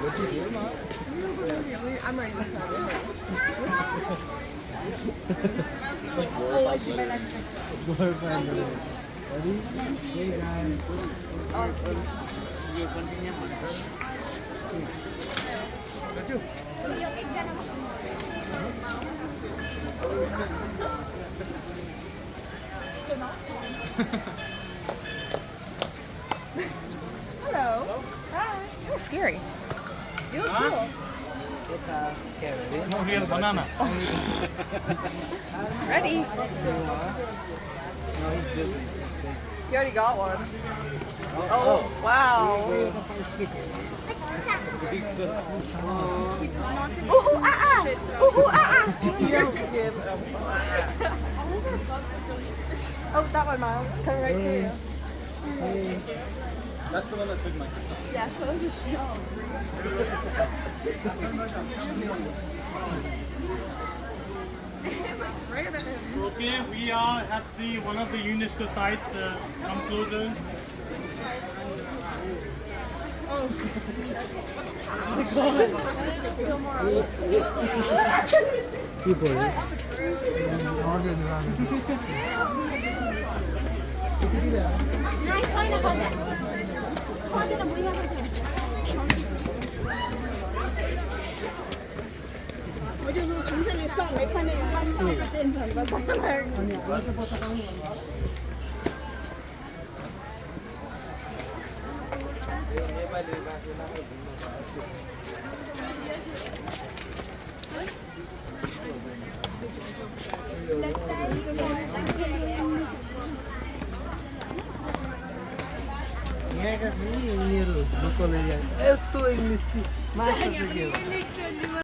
What you do, Mom? I'm ready to start. Oh, I see my next one. Glorifying the Lord. Ready? Hey guys. You continue, Got you. Hello. Hi. That was scary. You look cool. No real banana. Ready? No, he's busy. You already got one. Oh, wow. Ooh, ooh, ah, ah. Ooh, ooh, ah, ah. Oh, that one, Miles. It's coming right to you. That's the one that took my. Yeah, so is the show. Okay, we are at the one of the UNESCO sites. Come closer. People. Order the ramen. Này, thôi là con này. Con đây là mũi ra thôi.我就是从这里上没看见他们这个电厂的在那儿。 यहाँ का नि यिनीहरू local area यस्तो English कि master